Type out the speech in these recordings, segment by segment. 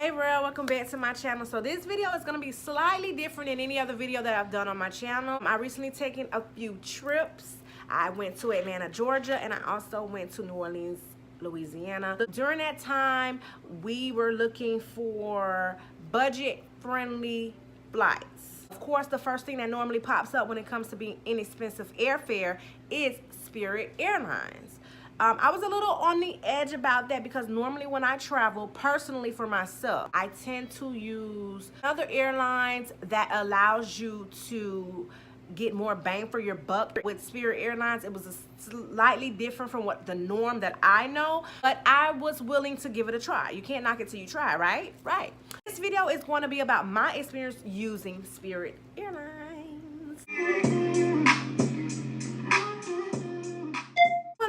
Hey Vera, welcome back to my channel. So this video is going to be slightly different than any other video that I've done on my channel. I recently taken a few trips. I went to Atlanta, Georgia, and I also went to New Orleans, Louisiana. During that time, we were looking for budget-friendly flights. Of course, the first thing that normally pops up when it comes to being inexpensive airfare is Spirit Airlines. I was a little on the edge about that because normally when I travel personally for myself, I tend to use other airlines that allows you to get more bang for your buck. With Spirit Airlines, it was slightly different from what the norm that I know, but I was willing to give it a try. You can't knock it till you try, right? Right. This video is going to be about my experience using Spirit Airlines.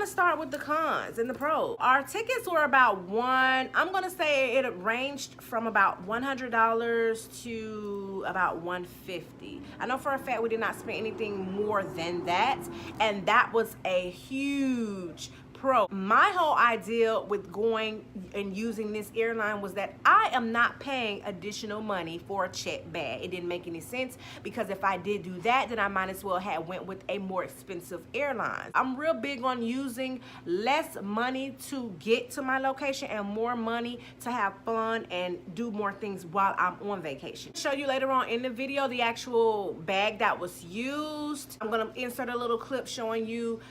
Start with the cons and the pros. Our tickets were about I'm gonna say it ranged from about $100 to about $150. I know for a fact we did not spend anything more than that, and that was a huge pro. My whole idea with going and using this airline was that I am not paying additional money for a check bag. It didn't make any sense because if I did do that, then I might as well have went with a more expensive airline. I'm real big on using less money to get to my location and more money to have fun and do more things while I'm on vacation. I'll show you later on in the video the actual bag that was used. I'm gonna insert a little clip showing you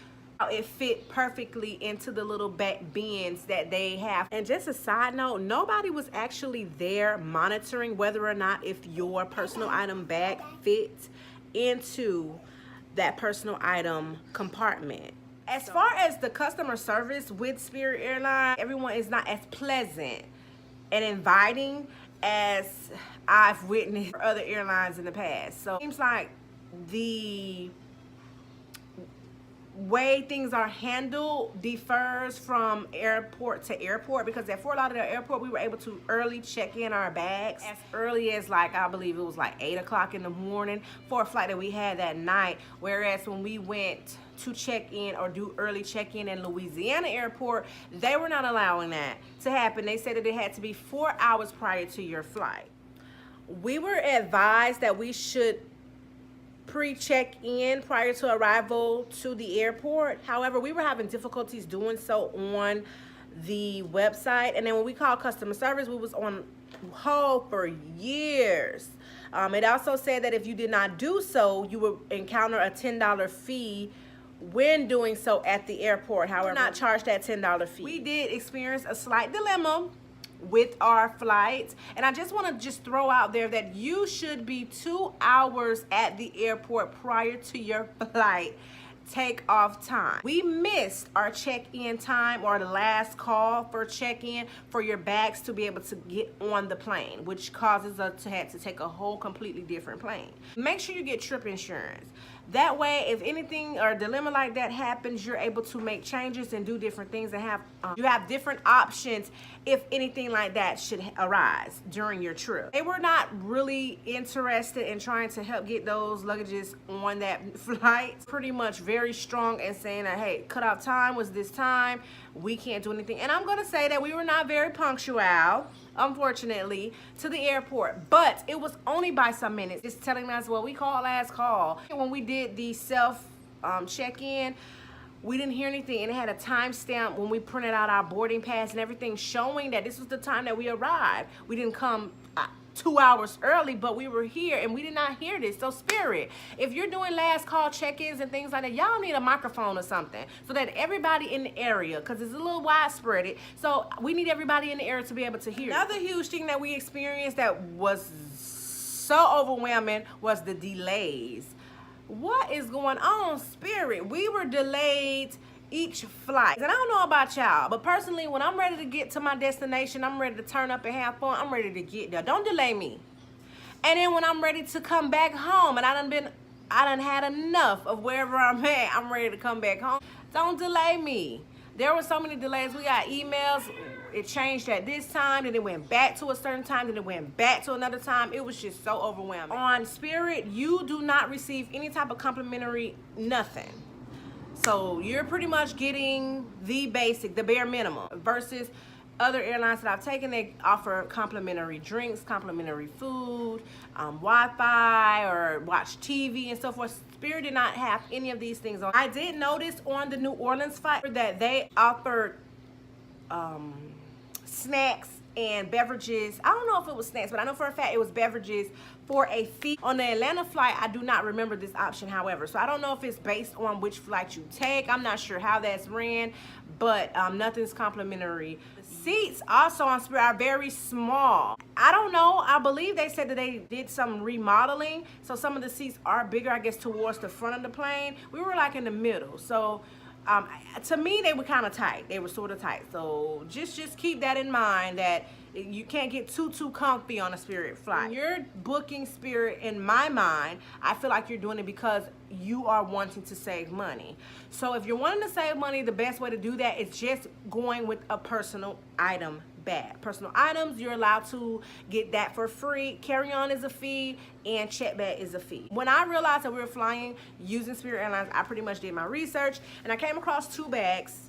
it fit perfectly into the little back bins that they have. And just a side note, nobody was actually there monitoring whether or not if your personal item bag fits into that personal item compartment. As far as the customer service with Spirit Airlines, everyone is not as pleasant and inviting as I've witnessed for other airlines in the past. So it seems like the way things are handled differs from airport to airport, because at Fort Lauderdale Airport we were able to early check in our bags as early as I believe it was 8 o'clock in the morning for a flight that we had that night, whereas when we went to check in or do early check-in in Louisiana Airport, they were not allowing that to happen. They said that it had to be 4 hours prior to your flight. We were advised that we should pre-check-in prior to arrival to the airport. However, we were having difficulties doing so on the website, and then when we called customer service, we was on hold for years. It also said that if you did not do so, you would encounter a $10 fee when doing so at the airport. However, not charge that $10 fee. We did experience a slight dilemma with our flights, and I just want to throw out there that you should be 2 hours at the airport prior to your flight takeoff time. We missed our check-in time, or the last call for check-in for your bags to be able to get on the plane, which causes us to have to take a whole completely different plane. Make sure you get trip insurance. That way, if anything or a dilemma like that happens, you're able to make changes and do different things, and have you have different options if anything like that should arise during your trip. They were not really interested in trying to help get those luggages on that flight. Pretty much very strong in saying that, hey, cutoff time was this time, we can't do anything. And I'm gonna say that we were not very punctual, unfortunately, to the airport, but it was only by some minutes. It's telling us, well, we called last call. When we did the self check-in, we didn't hear anything, and it had a timestamp when we printed out our boarding pass and everything showing that this was the time that we arrived. We didn't come 2 hours early, but we were here and we did not hear this. So Spirit, if you're doing last call check-ins and things like that, y'all need a microphone or something so that everybody in the area, because it's a little widespread, so we need everybody in the area to be able to hear. Another huge thing that we experienced that was so overwhelming was the delays. What is going on, Spirit? We were delayed each flight, and I don't know about y'all, but personally, when I'm ready to get to my destination, I'm ready to turn up and have fun, I'm ready to get there. Don't delay me. And then when I'm ready to come back home and I done had enough of wherever I'm at, I'm ready to come back home, don't delay me. There were so many delays. We got emails, it changed at this time, then it went back to a certain time, then it went back to another time. It was just so overwhelming. On Spirit, you do not receive any type of complimentary nothing. So you're pretty much getting the basic, the bare minimum, versus other airlines that I've taken, they offer complimentary drinks, complimentary food, Wi-Fi, or watch TV and so forth. Spirit did not have any of these things on. I did notice on the New Orleans flight that they offered snacks and beverages. I don't know if it was snacks, but I know for a fact it was beverages for a fee. On the Atlanta flight, I do not remember this option, however. So I don't know if it's based on which flight you take. I'm not sure how that's ran, but nothing's complimentary. The seats also on Spirit are very small. I don't know. I believe they said that they did some remodeling. So some of the seats are bigger, I guess, towards the front of the plane. We were like in the middle. So to me, they were kind of tight. They were sort of tight. So just keep that in mind, that you can't get too comfy on a Spirit flight. When you're booking Spirit, in my mind, I feel like you're doing it because you are wanting to save money. So if you're wanting to save money, the best way to do that is just going with a personal item bag. Personal items, you're allowed to get that for free. Carry-on is a fee, and check bag is a fee. When I realized that we were flying using Spirit Airlines, I pretty much did my research, and I came across 2 bags.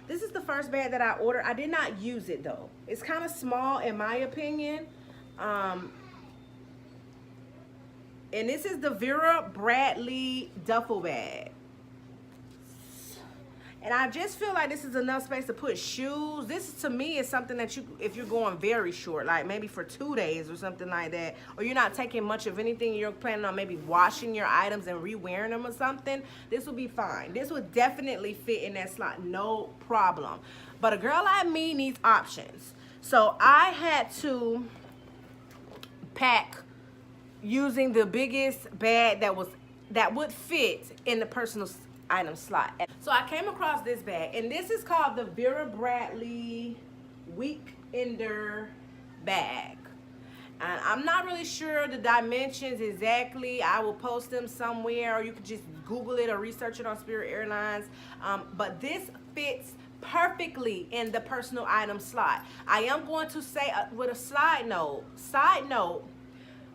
This is the first bag that I ordered. I did not use it though. It's kind of small in my opinion. And this is the Vera Bradley duffel bag. And I just feel like this is enough space to put shoes. This, to me, is something that you, if you're going very short, like maybe for 2 days or something like that, or you're not taking much of anything, you're planning on maybe washing your items and re-wearing them or something, this will be fine. This would definitely fit in that slot, no problem. But a girl like me needs options. So I had to pack using the biggest bag that would fit in the personal item slot. So I came across this bag, and this is called the Vera Bradley Weekender bag. And I'm not really sure the dimensions exactly. I will post them somewhere, or you could just Google it or research it on Spirit Airlines. But this fits perfectly in the personal item slot. I am going to say with a side note,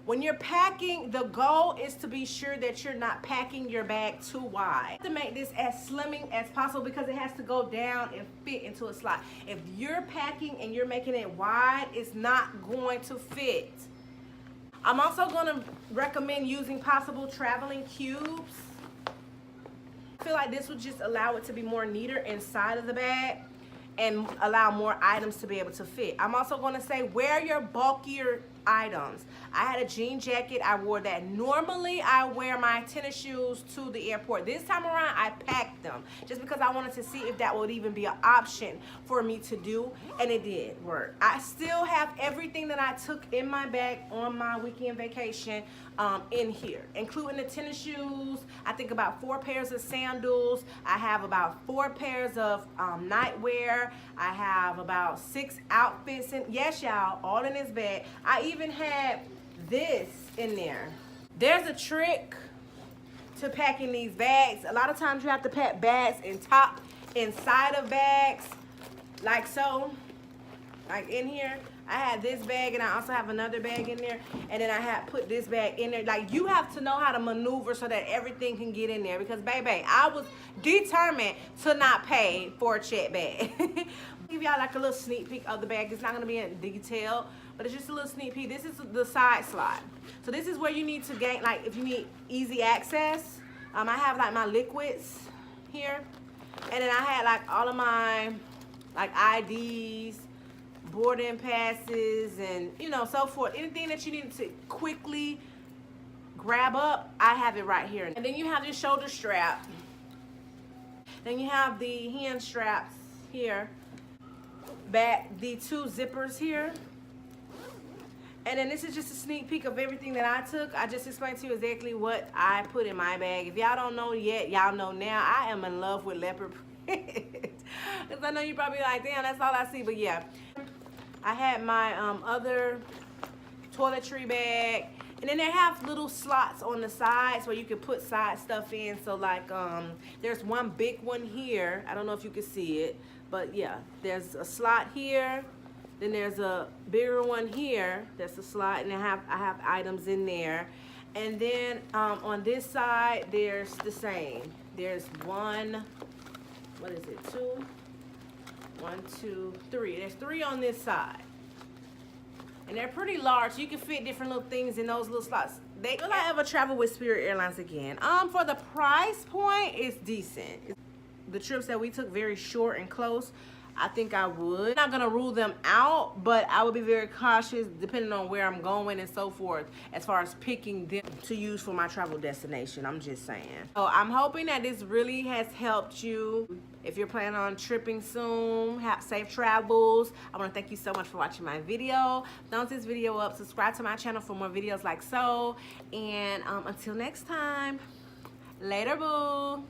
when you're packing, the goal is to be sure that you're not packing your bag too wide. To make this as slimming as possible, because it has to go down and fit into a slot. If you're packing and you're making it wide, it's not going to fit. I'm also going to recommend using possible traveling cubes. I feel like this would just allow it to be more neater inside of the bag and allow more items to be able to fit. I'm also going to say, wear your bulkier items. I had a jean jacket, I wore that. Normally I wear my tennis shoes to the airport. This time around I packed them just because I wanted to see if that would even be an option for me to do, and it did work. I still have everything that I took in my bag on my weekend vacation in here, including the tennis shoes. I think about 4 pairs of sandals. I have about 4 pairs of nightwear. I have about 6 outfits, and yes y'all, all in this bag. I even had this in there. There's a trick to packing these bags. A lot of times you have to pack bags inside of bags, like so, like in here. I had this bag, and I also have another bag in there, and then I had put this bag in there. Like, you have to know how to maneuver so that everything can get in there, because baby, I was determined to not pay for a check bag. Give y'all like a little sneak peek of the bag. It's not going to be in detail, but it's just a little sneak peek. This is the side slot. So this is where you need to gain, like if you need easy access. I have like my liquids here, and then I had like all of my like IDs, boarding passes, and you know, so forth. Anything that you need to quickly grab up, I have it right here. And then you have your shoulder strap. Then you have the hand straps here. Back, the 2 zippers here. And then this is just a sneak peek of everything that I took. I just explained to you exactly what I put in my bag. If y'all don't know yet, y'all know now. I am in love with leopard print. Because I know you probably like, damn, that's all I see. But yeah, I had my other toiletry bag. And then they have little slots on the sides where you can put side stuff in. So like, there's one big one here. I don't know if you can see it. But yeah, there's a slot here. Then there's a bigger one here. That's a slot, and I have items in there. And then on this side, there's the same. There's 1, what is it, 2, 1, 2, 3. There's 3 on this side. And they're pretty large. You can fit different little things in those little slots. Will I ever travel with Spirit Airlines again? For the price point, it's decent. The trips that we took, very short and close, I think I would. I'm not gonna rule them out, but I would be very cautious depending on where I'm going and so forth as far as picking them to use for my travel destination. I'm just saying. So I'm hoping that this really has helped you. If you're planning on tripping soon, have safe travels. I want to thank you so much for watching my video. Thumbs this video up, subscribe to my channel for more videos like so, and until next time, later boo.